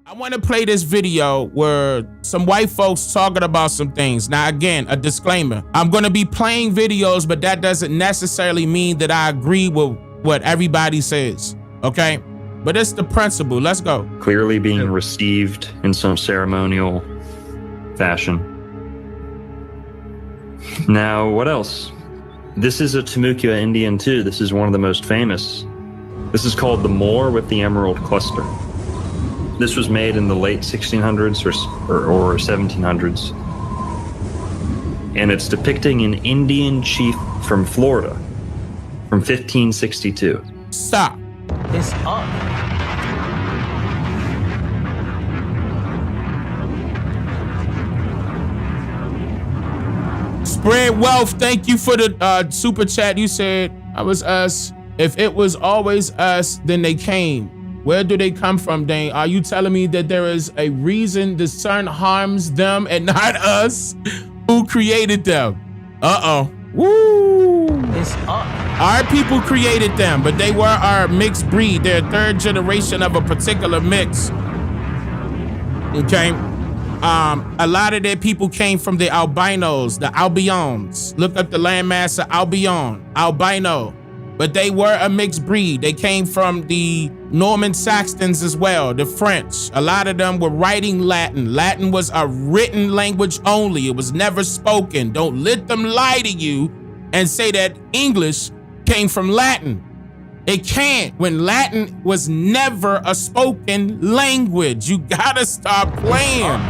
I want to play this video where some white folks talking about some things. Now, again, a disclaimer. I'm going to be playing videos, but that doesn't necessarily mean that I agree with what everybody says, okay? But it's the principle. Let's go. Clearly being received in some ceremonial fashion. Now, what else? This is a Timucua Indian too. This is one of the most famous. This is called the Moor with the Emerald Cluster. This was made in the late 1600s or 1700s. And it's depicting an Indian chief from Florida from 1562. Stop. It's up. Spread wealth. Thank you for the super chat. You said I was us. If it was always us, then they came. Where do they come from, Dane? Are you telling me that there is a reason the sun harms them and not us? Who created them? Uh-oh. Woo! It's up. Our people created them, but they were our mixed breed. They're third generation of a particular mix. Okay? A lot of their people came from the albinos, the Albions. Look up the landmass of Albion, albino. But they were a mixed breed. They came from the Norman Saxons as well, the French. A lot of them were writing Latin. Latin was a written language only. It was never spoken. Don't let them lie to you and say that English came from Latin. It can't, when Latin was never a spoken language. You gotta stop playing.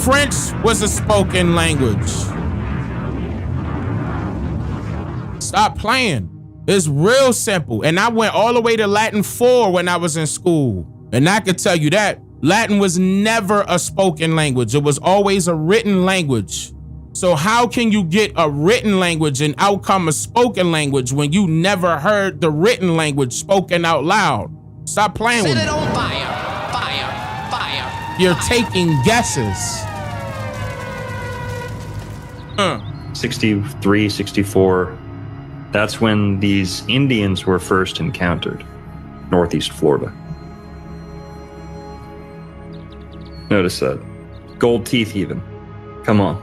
French was a spoken language. Stop playing. It's real simple. And I went all the way to Latin 4 when I was in school. And I could tell you that Latin was never a spoken language. It was always a written language. So how can you get a written language and outcome a spoken language when you never heard the written language spoken out loud? Stop playing with me. Set it on fire. Fire. Fire. You're taking guesses. 63, 64. That's when these Indians were first encountered, Northeast Florida. Notice that. Gold teeth even. Come on.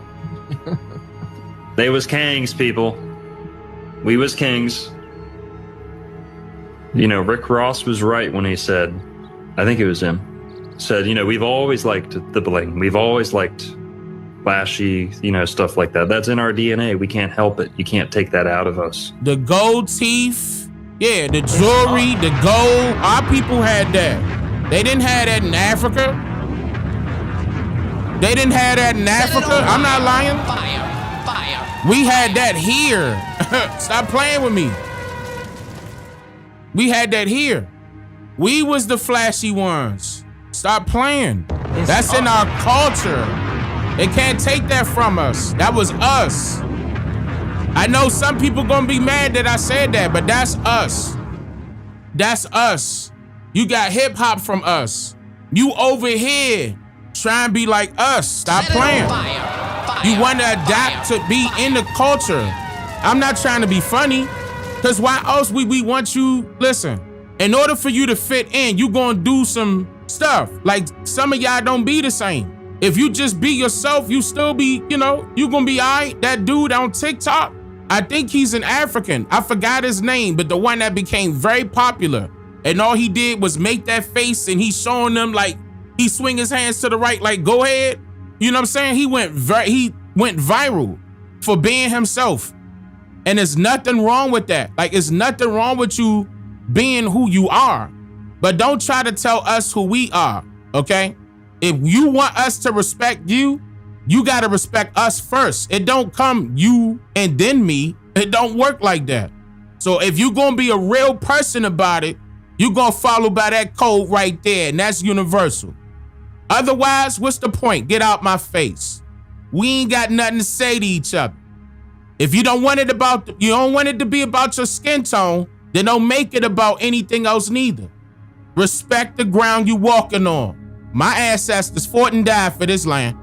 They was kings, people. We was kings. You know, Rick Ross was right when he said, I think it was him, said, you know, we've always liked the bling. We've always liked flashy, you know, stuff like that. That's in our DNA. We can't help it. You can't take that out of us. The gold teeth, yeah, the jewelry, the gold. Our people had that. They didn't have that in Africa. They didn't have that in Africa. I'm not lying. Fire. Fire. We had that here. Stop playing with me. We had that here. We was the flashy ones. Stop playing. That's in our culture. They can't take that from us. That was us. I know some people gonna be mad that I said that, but that's us. That's us. You got hip hop from us. You over here trying to be like us. Stop playing. You want to adapt to be in the culture. I'm not trying to be funny, because why else we want you, listen, in order for you to fit in, you gonna do some stuff. Like some of y'all don't be the same. If you just be yourself, you still be, you know, you gonna be all right. That dude on TikTok, I think he's an African. I forgot his name, but the one that became very popular. And all he did was make that face and he's showing them like, he swing his hands to the right, like, go ahead. You know what I'm saying? He went viral for being himself. And there's nothing wrong with that. Like, it's nothing wrong with you being who you are. But don't try to tell us who we are, okay? If you want us to respect you, you gotta respect us first. It don't come you and then me. It don't work like that. So if you gonna be a real person about it, you gonna follow by that code right there, and that's universal. Otherwise, what's the point? Get out my face. We ain't got nothing to say to each other. If you don't want it to be about your skin tone, then don't make it about anything else neither. Respect the ground you walking on. My ancestors fought and died for this land,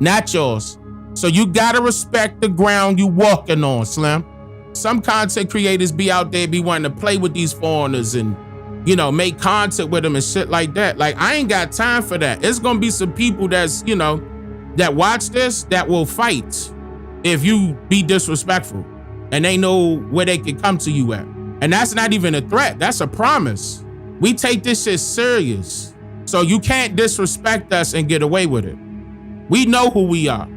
not yours. So you gotta respect the ground you walking on, Slim. Some content creators be out there be wanting to play with these foreigners and you know, make contact with them and shit like that. Like, I ain't got time for that. It's gonna be some people that's, you know, that watch this that will fight if you be disrespectful, and they know where they can come to you at. And that's not even a threat, that's a promise. We take this shit serious. So you can't disrespect us and get away with it. We know who we are.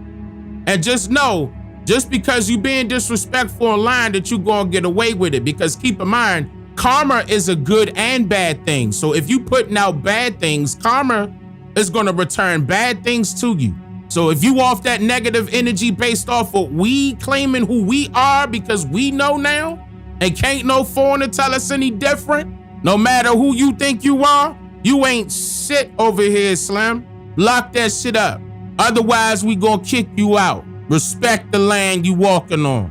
And just know, just because you being disrespectful online, that you gonna get away with it. Because keep in mind, karma is a good and bad thing. So if you putting out bad things, karma is gonna return bad things to you. So if you off that negative energy based off of we claiming who we are because we know now, and can't no foreigner tell us any different, no matter who you think you are, you ain't shit over here, Slim. Lock that shit up. Otherwise, we gonna kick you out. Respect the land you walking on.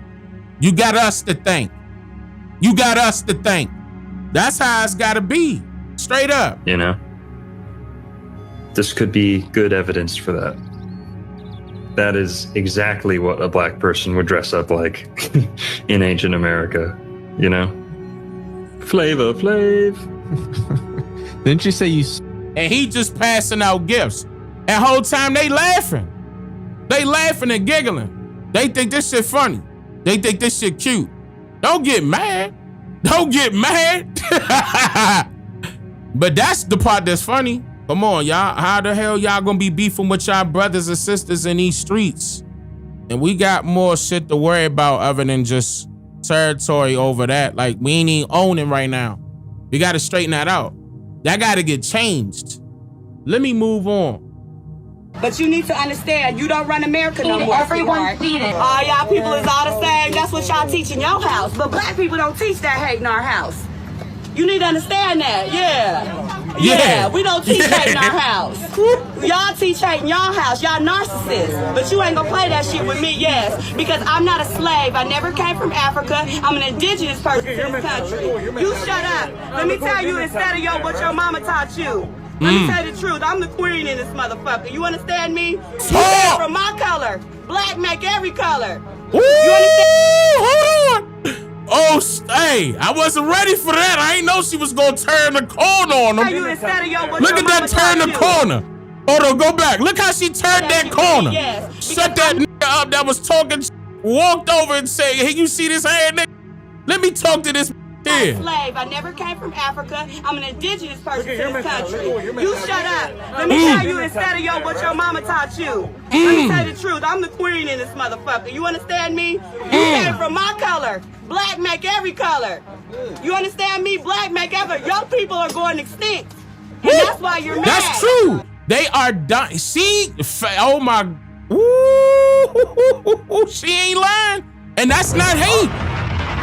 You got us to thank. You got us to thank. That's how it's gotta be. Straight up. You know? This could be good evidence for that. That is exactly what a black person would dress up like in ancient America, you know? Flavor Flav. Didn't you say you... And he just passing out gifts. And whole time they laughing. They laughing and giggling. They think this shit funny. They think this shit cute. Don't get mad. Don't get mad. But that's the part that's funny. Come on, y'all. How the hell y'all gonna be beefing with y'all brothers and sisters in these streets? And we got more shit to worry about other than just territory over that. Like, we ain't even owning right now. We gotta straighten that out. That gotta get changed. Let me move on. But you need to understand, you don't run America no more. Everyone feed it. All y'all people is all the same. That's what y'all teach in your house. But black people don't teach that hate in our house. You need to understand that. Yeah, we don't teach hate in our house. Y'all teach hate in y'all house. Y'all narcissists. But you ain't gonna play that shit with me, yes. Because I'm not a slave. I never came from Africa. I'm an indigenous person in this country. You shut up. Let me tell you instead of what your mama taught you. Let me tell you the truth. I'm the queen in this motherfucker. You understand me? You came from my color. Black make every color. Ooh, you understand? Hold on. Oh, hey, I wasn't ready for that. I ain't know she was gonna turn the corner on him. Look at that turn the corner. Hold on, go back. Look how she turned that corner. Shut that nigga up that was talking, walked over and said, hey, you see this hair, nigga? Let me talk to this here. I'm a slave. I never came from Africa. I'm an indigenous person in this country. You shut up. Let me tell you instead of what your mama taught you. Let me tell you the truth. I'm the queen in this motherfucker. You understand me? You came from my color. Black make every color. You understand me? Black make every. Your people are going extinct. And that's why you're mad. That's true. They are done. See? Oh my. Ooh, she ain't lying. And that's not hate.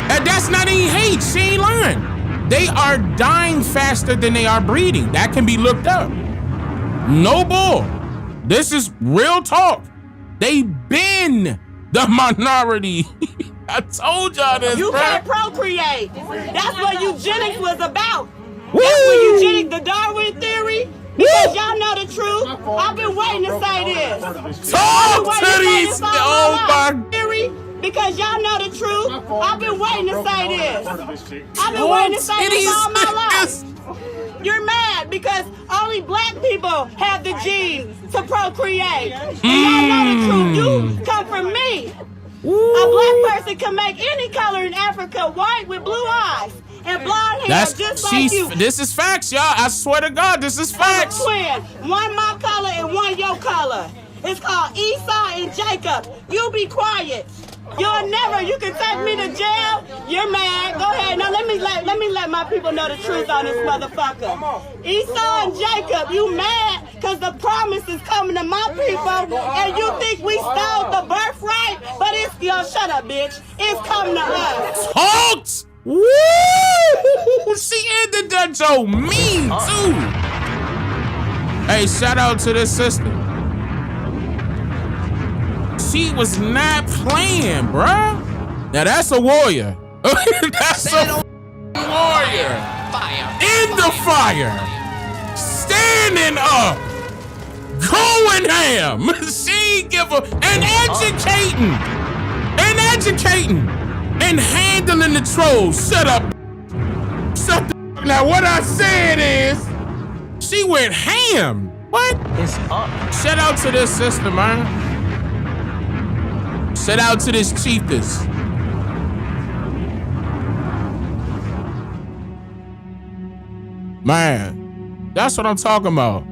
And that's not any hate. She ain't lying. They are dying faster than they are breeding. That can be looked up. No bull. This is real talk. They been the minority. I told y'all this, You bro. can't procreate. That's what eugenics was about. That's what eugenics, the Darwin theory. Because y'all know the truth. I've been waiting to say this. Talk to these. Oh my. Theory. Because y'all know the truth. I've been waiting to say this. I've been waiting to say this all my life. You're mad because only black people have the genes to procreate. And y'all know the truth. You come from me. A black person can make any color in Africa white with blue eyes and blonde hair just like you. This is facts, y'all. I swear to God, this is facts. Twin. One my color and one your color. It's called Esau and Jacob. You be quiet. You'll never. You can take me to jail. You're mad. Go ahead. Now let me let my people know the truth on this motherfucker. Esau and Jacob, you mad because the promise is coming to my people, and you think we stole the birthright? But it's shut up, bitch. It's coming to us. Talked. Woo! She ended that so mean too. Hey, shout out to this sister. She was not playing, bruh. Now that's a warrior. That's a warrior. Fire. In the fire. Standing up. Going ham. She give a and educating. And educating. And handling the trolls. Shut up. Shut the Now what I said is, she went ham. What? It's up. Shout out to this sister, man. Shout out to this chiefess. Man, that's what I'm talking about.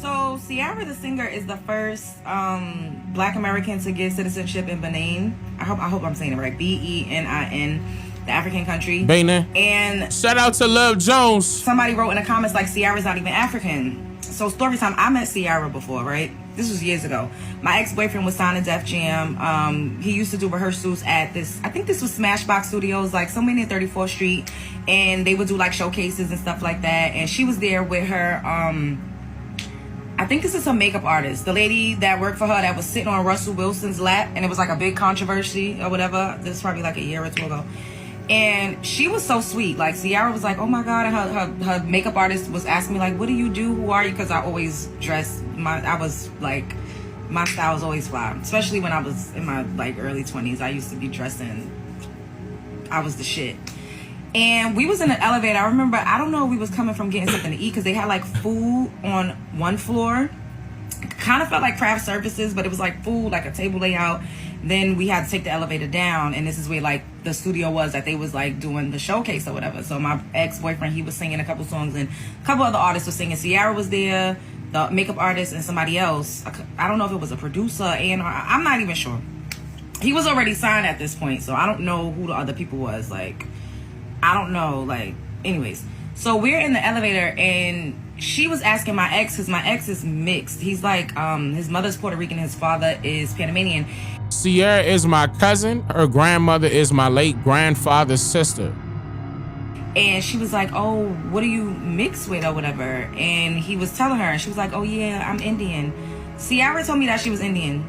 So Ciara the singer is the first Black American to get citizenship in Benin. I hope I'm saying it right. Benin, the African country. Benin. And shout out to Love Jones. Somebody wrote in the comments like Ciara's not even African. So story time, I met Ciara before, right? This was years ago. My ex-boyfriend was signed to Def Jam. He used to do rehearsals at this, I think this was Smashbox Studios, like somewhere near 34th Street. And they would do like showcases and stuff like that. And she was there with her, I think this is a makeup artist. The lady that worked for her that was sitting on Russell Wilson's lap. And it was like a big controversy or whatever. This is probably like a year or two ago. And she was so sweet. Like Ciara was like, oh my God. And her makeup artist was asking me like, what do you do? Who are you? Because I always dress, I was like, my style was always fly. Especially when I was in my like early 20s. I used to be dressing, I was the shit. And we was in an elevator. I remember, I don't know, we was coming from getting something to eat because they had like food on one floor. Kind of felt like craft services, but it was like food, like a table layout. Then we had to take the elevator down, and this is where like the studio was that they was like doing the showcase or whatever. So my ex-boyfriend, he was singing a couple songs, and a couple other artists were singing. Ciara was there, the makeup artist, and somebody else. I don't know if it was a producer, and I'm not even sure. He was already signed at this point, so I don't know who the other people was. Like, I don't know. Like, anyways, so we're in the elevator, and she was asking my ex, because my ex is mixed. He's like, his mother's Puerto Rican, his father is Panamanian. Ciara is my cousin. Her grandmother is my late grandfather's sister. And she was like, oh, what do you mix with or whatever? And he was telling her, and she was like, oh yeah, I'm Indian. Ciara told me that she was Indian.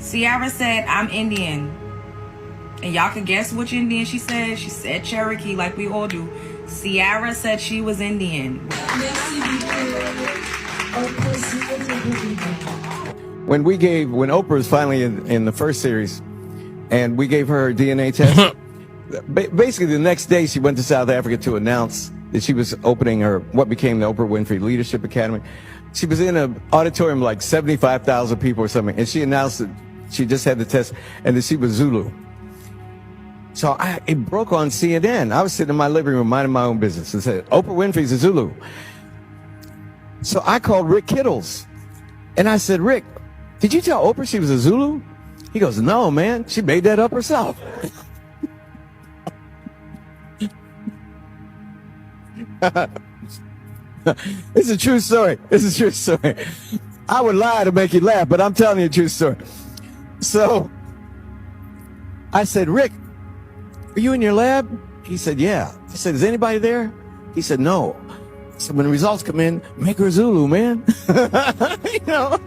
Ciara said, I'm Indian. And y'all can guess which Indian she said. She said Cherokee, like we all do. Ciara said she was Indian. When Oprah was finally in the first series, and we gave her DNA test, basically the next day she went to South Africa to announce that she was opening what became the Oprah Winfrey Leadership Academy. She was in an auditorium like 75,000 people or something, and she announced that she just had the test and that she was Zulu. So it broke on CNN. I was sitting in my living room minding my own business and said, Oprah Winfrey's a Zulu. So I called Rick Kittles, and I said, Rick, did you tell Oprah she was a Zulu? He goes, no, man, she made that up herself. It's a true story. It's a true story. I would lie to make you laugh, but I'm telling you a true story. So I said, Rick, are you in your lab? He said, yeah. I said, is anybody there? He said, no. So when the results come in, make her a Zulu, man. You know?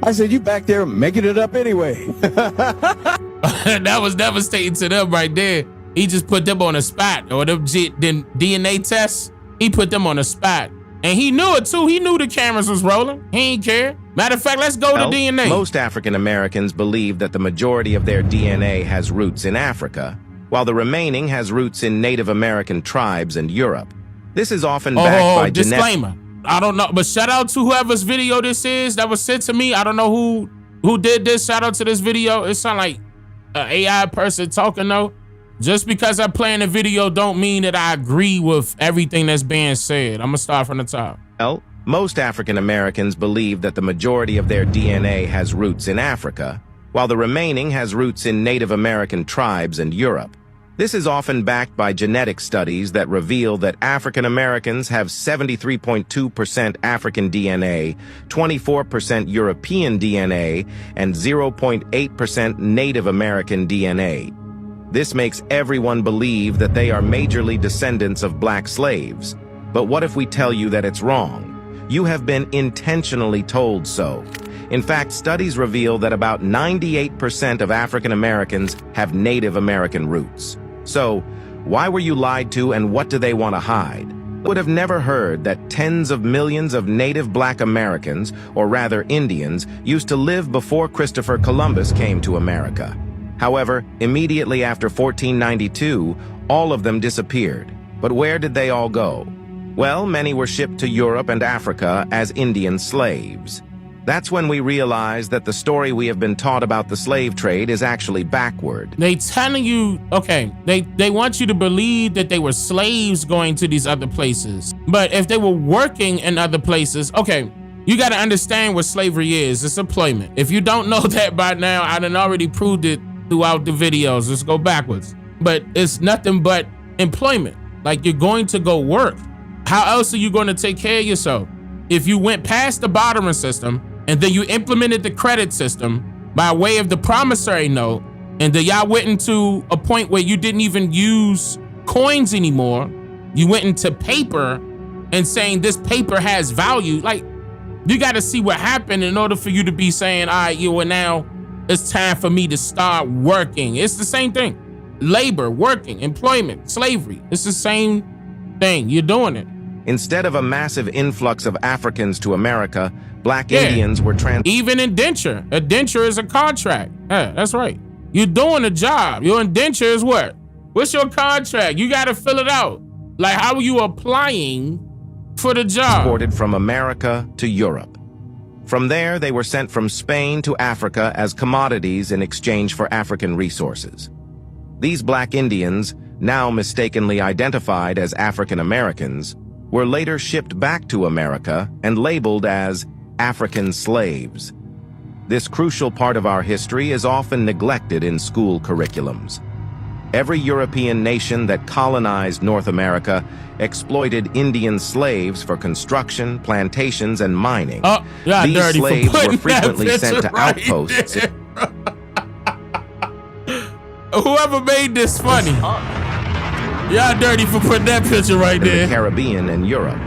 I said, you back there making it up anyway. That was devastating to them right there. He just put them on the spot. Or them DNA tests, he put them on the spot. And he knew it too. He knew the cameras was rolling. He ain't care. Matter of fact, let's go to DNA. Most African Americans believe that the majority of their DNA has roots in Africa, while the remaining has roots in Native American tribes and Europe. This is often backed by disclaimer. I don't know, but shout out to whoever's video this is that was sent to me. I don't know who did this. Shout out to this video. It sound like an AI person talking though. Just because I play in a video don't mean that I agree with everything that's being said. I'm gonna start from the top. Well, most African Americans believe that the majority of their DNA has roots in Africa, while the remaining has roots in Native American tribes and Europe. This is often backed by genetic studies that reveal that African Americans have 73.2% African DNA, 24% European DNA, and 0.8% Native American DNA. This makes everyone believe that they are majorly descendants of black slaves. But what if we tell you that it's wrong? You have been intentionally told so. In fact, studies reveal that about 98% of African Americans have Native American roots. So, why were you lied to and what do they want to hide? I would have never heard that tens of millions of native black Americans, or rather Indians, used to live before Christopher Columbus came to America. However, immediately after 1492, all of them disappeared. But where did they all go? Well, many were shipped to Europe and Africa as Indian slaves. That's when we realized that the story we have been taught about the slave trade is actually backward. They telling you, okay, they want you to believe that they were slaves going to these other places. But if they were working in other places, okay, you got to understand what slavery is. It's employment. If you don't know that by now, I done already proved it throughout the videos. Let's go backwards. But it's nothing but employment. Like, you're going to go work. How else are you going to take care of yourself? If you went past the bartering system and then you implemented the credit system by way of the promissory note, and then y'all went into a point where you didn't even use coins anymore, you went into paper and saying this paper has value. Like, you got to see what happened in order for you to be saying, all right, you are now, it's time for me to start working. It's the same thing. Labor, working, employment, slavery. It's the same thing. You're doing it. Instead of a massive influx of Africans to America, Black Indians were even indenture. A denture is a contract. Yeah, that's right. You're doing a job. Your indenture is what? What's your contract? You got to fill it out. Like, how are you applying for the job? Transported from America to Europe. From there, they were sent from Spain to Africa as commodities in exchange for African resources. These Black Indians, now mistakenly identified as African Americans, were later shipped back to America and labeled as African slaves. This crucial part of our history is often neglected in school curriculums. Every European nation that colonized North America exploited Indian slaves for construction, plantations, and mining. These slaves were frequently sent to outposts. Whoever made this funny. Y'all dirty for putting that picture right there. In the Caribbean and Europe.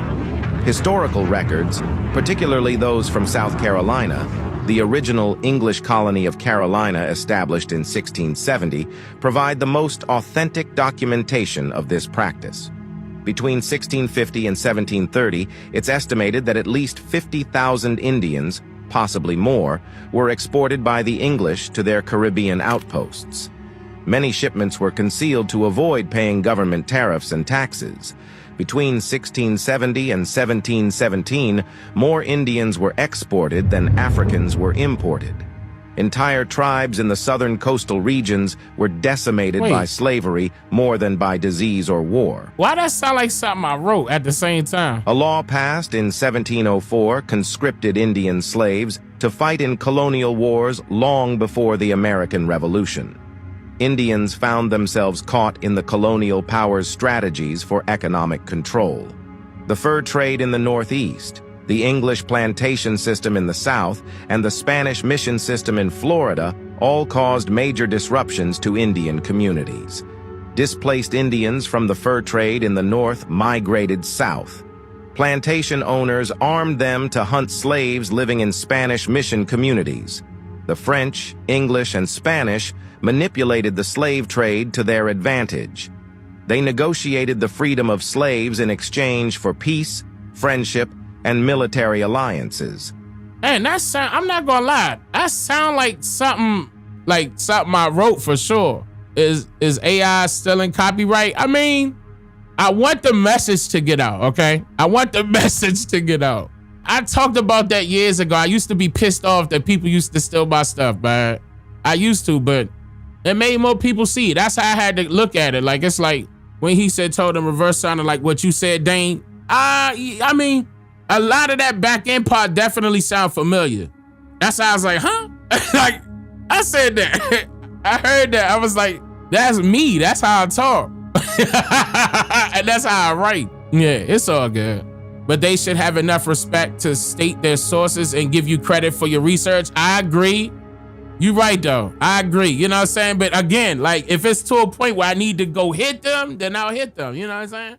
Historical records, particularly those from South Carolina, the original English colony of Carolina established in 1670, provide the most authentic documentation of this practice. Between 1650 and 1730, it's estimated that at least 50,000 Indians, possibly more, were exported by the English to their Caribbean outposts. Many shipments were concealed to avoid paying government tariffs and taxes. Between 1670 and 1717, more Indians were exported than Africans were imported. Entire tribes in the southern coastal regions were decimated by slavery more than by disease or war. Why that sound like something I wrote at the same time? A law passed in 1704 conscripted Indian slaves to fight in colonial wars long before the American Revolution. Indians found themselves caught in the colonial powers' strategies for economic control. The fur trade in the Northeast, the English plantation system in the South, and the Spanish mission system in Florida all caused major disruptions to Indian communities. Displaced Indians from the fur trade in the North migrated south. Plantation owners armed them to hunt slaves living in Spanish mission communities. The French, English, and Spanish manipulated the slave trade to their advantage. They negotiated the freedom of slaves in exchange for peace, friendship, and military alliances. Man, I'm not gonna lie, that sound like something I wrote for sure. Is AI still in copyright? I mean, I want the message to get out, okay? I want the message to get out. I talked about that years ago. I used to be pissed off that people used to steal my stuff, man. I used to, but it made more people see it. That's how I had to look at it. Like, it's like when he told him reverse sounded like what you said, Dane. I mean, a lot of that back end part definitely sound familiar. That's how I was like, huh? Like, I said that. I heard that. I was like, that's me. That's how I talk. And that's how I write. Yeah, it's all good. But they should have enough respect to state their sources and give you credit for your research. I agree. You're right, though. I agree. You know what I'm saying? But again, like, if it's to a point where I need to go hit them, then I'll hit them. You know what I'm saying?